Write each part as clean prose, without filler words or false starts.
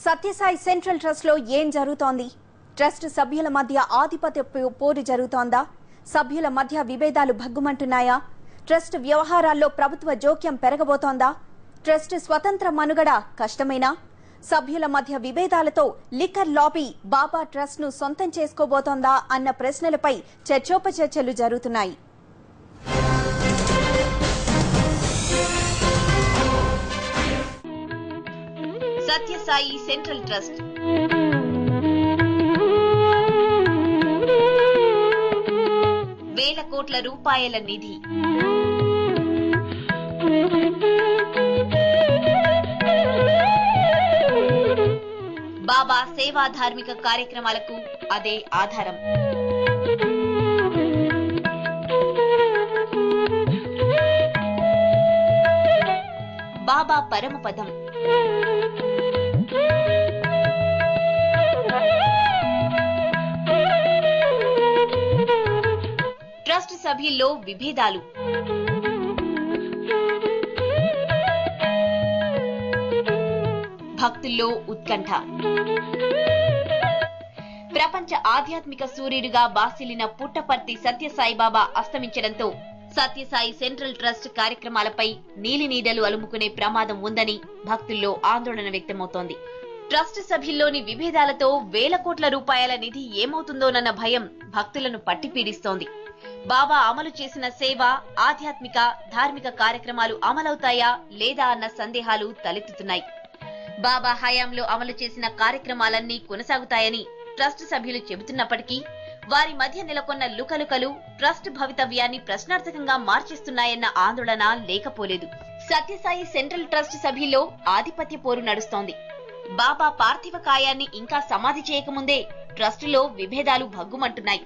Sathya Sai central trust లో ఏం జరుగుతోంది? ట్రస్ట్ సభ్యుల మధ్య ఆధిపత్య పోరు జరుగుతోందా? సభ్యుల మధ్య విభేదాలు భగ్గుమంటున్నాయా? ట్రస్ట్ వ్యవహారాల్లో ప్రభుత్వ జోక్యం పెరగబోతోందా? ట్రస్ట్ స్వతంత్ర మనుగడ కష్టమేనా? సభ్యుల మధ్య విభేదాలతో లిక్కర్ లాబీ బాబా ట్రస్ట్ ను సొంతం చేసుకోబోతోందా అన్న ప్రశ్నలపై చర్చోపచర్చలు జరుగుతున్నాయి. సత్యసాయి సెంట్రల్ ట్రస్ట్ వేల కోట్ల రూపాయల నిధి, బాబా సేవా ధార్మిక కార్యక్రమాలకు అదే ఆధారం. బాబా పరమపదం, ట్రస్ట్ సభ్యుల్లో విభేదాలు, భక్తుల్లో ఉత్కంఠ. ప్రపంచ ఆధ్యాత్మిక సూర్యుడిగా బాసిల్లిన పుట్టపర్తి సత్యసాయిబాబా అస్తమించడంతో సత్యసాయి సెంట్రల్ ట్రస్ట్ కార్యక్రమాలపై నీలినీడలు అలుముకునే ప్రమాదం ఉందని భక్తుల్లో ఆందోళన వ్యక్తమవుతోంది. ట్రస్ట్ సభ్యుల్లోని విభేదాలతో వేల కోట్ల రూపాయల నిధి ఏమవుతుందోనన్న భయం భక్తులను పట్టిపీడిస్తోంది. బాబా అమలు చేసిన సేవ, ఆధ్యాత్మిక, ధార్మిక కార్యక్రమాలు అమలవుతాయా లేదా అన్న సందేహాలు తలెత్తుతున్నాయి. బాబా హయాంలో అమలు చేసిన కార్యక్రమాలన్నీ కొనసాగుతాయని ట్రస్ట్ సభ్యులు చెబుతున్నప్పటికీ వారి మధ్య నెలకొన్న లుకలుకలు ట్రస్ట్ భవితవ్యాన్ని ప్రశ్నార్థకంగా మార్చేస్తున్నాయన్న ఆందోళన లేకపోలేదు. సత్యసాయి సెంట్రల్ ట్రస్ట్ సభ్యుల్లో ఆధిపత్య పోరు నడుస్తోంది. బాబా పార్థివ కాయాన్ని ఇంకా సమాధి చేయకముందే ట్రస్టులో విభేదాలు భగ్గుమంటున్నాయి.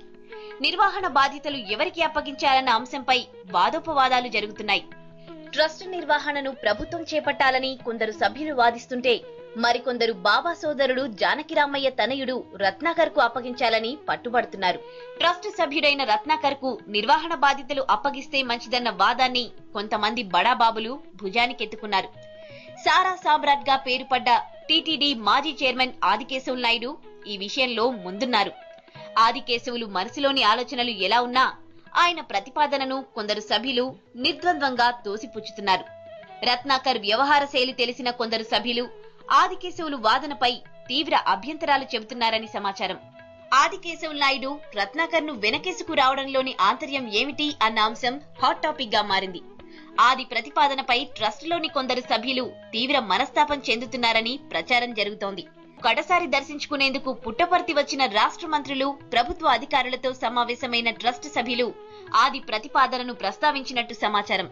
నిర్వహణ బాధ్యతలు ఎవరికి అప్పగించాలన్న అంశంపై వాదోపవాదాలు జరుగుతున్నాయి. ట్రస్ట్ నిర్వహణను ప్రభుత్వం చేపట్టాలని కొందరు సభ్యులు వాదిస్తుంటే మరికొందరు బాబా సోదరుడు జానకిరామయ్య తనయుడు రత్నాకర్ కు అప్పగించాలని పట్టుబడుతున్నారు. ట్రస్ట్ సభ్యుడైన రత్నాకర్ కు నిర్వహణ బాధ్యతలు అప్పగిస్తే మంచిదన్న వాదాన్ని కొంతమంది బడాబాబులు భుజానికెత్తుకున్నారు. సారా సామ్రాట్ గా పేరుపడ్డ టీటీడీ మాజీ చైర్మన్ ఆదికేశవులు నాయుడు ఈ విషయంలో ముందున్నారు. ఆదికేశవులు మనసులోని ఆలోచనలు ఎలా ఉన్నా ఆయన ప్రతిపాదనను కొందరు సభ్యులు నిర్ద్వంద్వంగా తోసిపుచ్చుతున్నారు. రత్నాకర్ వ్యవహార శైలి తెలిసిన కొందరు సభ్యులు ఆదికేశవులు వాదనపై తీవ్ర అభ్యంతరాలు చెబుతున్నారని సమాచారం. ఆదికేశవులు నాయుడు రత్నాకర్ ను వెనకేసుకు రావడంలోని ఆంతర్యం ఏమిటి అన్న అంశం హాట్ టాపిక్ గా మారింది. ఆది ప్రతిపాదనపై ట్రస్టులోని కొందరు సభ్యులు తీవ్ర మనస్తాపం చెందుతున్నారని ప్రచారం జరుగుతోంది. కడసారి దర్శించుకునేందుకు పుట్టపర్తి వచ్చిన రాష్ట్ర మంత్రులు, ప్రభుత్వ అధికారులతో సమావేశమైన ట్రస్ట్ సభ్యులు ఆది ప్రతిపాదనను ప్రస్తావించినట్టు సమాచారం.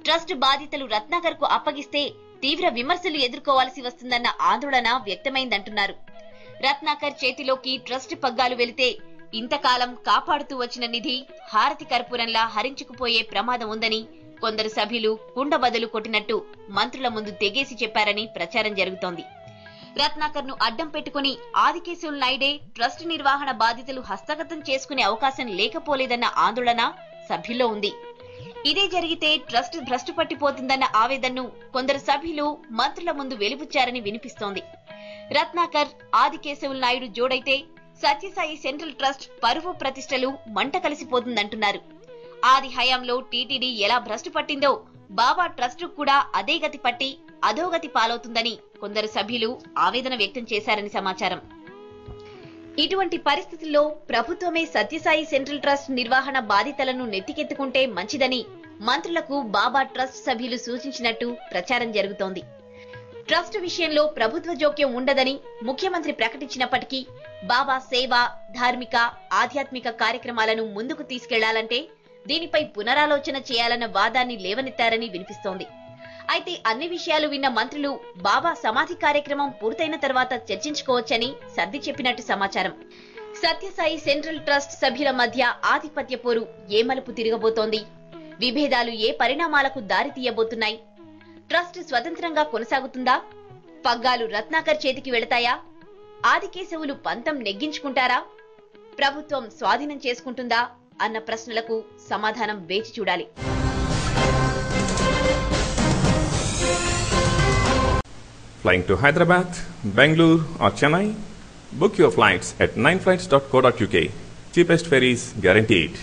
ట్రస్ట్ బాధ్యతలు రత్నాకర్ కు అప్పగిస్తే తీవ్ర విమర్శలు ఎదుర్కోవాల్సి వస్తుందన్న ఆందోళన వ్యక్తమైందంటున్నారు. రత్నాకర్ చేతిలోకి ట్రస్ట్ పగ్గాలు వెళితే ఇంతకాలం కాపాడుతూ వచ్చిన నిధి హారతి కర్పూరంలా హరించుకుపోయే ప్రమాదం ఉందని కొందరు సభ్యులు కుండ బదులు కొట్టినట్టు మంత్రుల ముందు తెగేసి చెప్పారని ప్రచారం జరుగుతోంది. రత్నాకర్ ను అడ్డం పెట్టుకుని ఆదికేశవులు నాయుడే ట్రస్ట్ నిర్వహణ బాధ్యతలు హస్తగతం చేసుకునే అవకాశం లేకపోలేదన్న ఆందోళన సభ్యుల్లో ఉంది. ఇదే జరిగితే ట్రస్ట్ భ్రష్టు పట్టిపోతుందన్న ఆవేదనను కొందరు సభ్యులు మంత్రుల ముందు వెలిబుచ్చారని వినిపిస్తోంది. రత్నాకర్, ఆదికేశవులు నాయుడు జోడైతే సత్యసాయి సెంట్రల్ ట్రస్ట్ పరువు ప్రతిష్టలు మంట కలిసిపోతుందంటున్నారు. ఆది హయాంలో టీటీడీ ఎలా భ్రష్టు పట్టిందో బాబా ట్రస్ట్ కూడా అదే గతి పట్టి అధోగతి పాలవుతుందని కొందరు సభ్యులు ఆవేదన వ్యక్తం చేశారని సమాచారం. ఇటువంటి పరిస్థితుల్లో ప్రభుత్వమే సత్యసాయి సెంట్రల్ ట్రస్ట్ నిర్వహణ బాధ్యతలను నెత్తికెత్తుకుంటే మంచిదని మంత్రులకు బాబా ట్రస్ట్ సభ్యులు సూచించినట్టు ప్రచారం జరుగుతోంది. ట్రస్ట్ విషయంలో ప్రభుత్వ జోక్యం ఉండదని ముఖ్యమంత్రి ప్రకటించినప్పటికీ బాబా సేవ, ధార్మిక, ఆధ్యాత్మిక కార్యక్రమాలను ముందుకు తీసుకెళ్లాలంటే దీనిపై పునరాలోచన చేయాలన్న వాదాన్ని లేవనెత్తారని వినిపిస్తోంది. అయితే అన్ని విషయాలు విన్న మంత్రులు బాబా సమాధి కార్యక్రమం పూర్తయిన తర్వాత చర్చించుకోవచ్చని సర్ది చెప్పినట్టు సమాచారం. సత్యసాయి సెంట్రల్ ట్రస్ట్ సభ్యుల మధ్య ఆధిపత్య పోరు ఏ మలుపు తిరగబోతోంది? విభేదాలు ఏ పరిణామాలకు దారి తీయబోతున్నాయి? ట్రస్ట్ స్వతంత్రంగా కొనసాగుతుందా? పగ్గాలు రత్నాకర్ చేతికి వెళతాయా? ఆదికేశవులు పంతం నెగ్గించుకుంటారా? ప్రభుత్వం స్వాధీనం చేసుకుంటుందా అన్న ప్రశ్నలకు సమాధానం వేచి చూడాలి. Flying to Hyderabad, Bangalore or Chennai? Book your flights at 9flights.co.uk. Cheapest ferries guaranteed.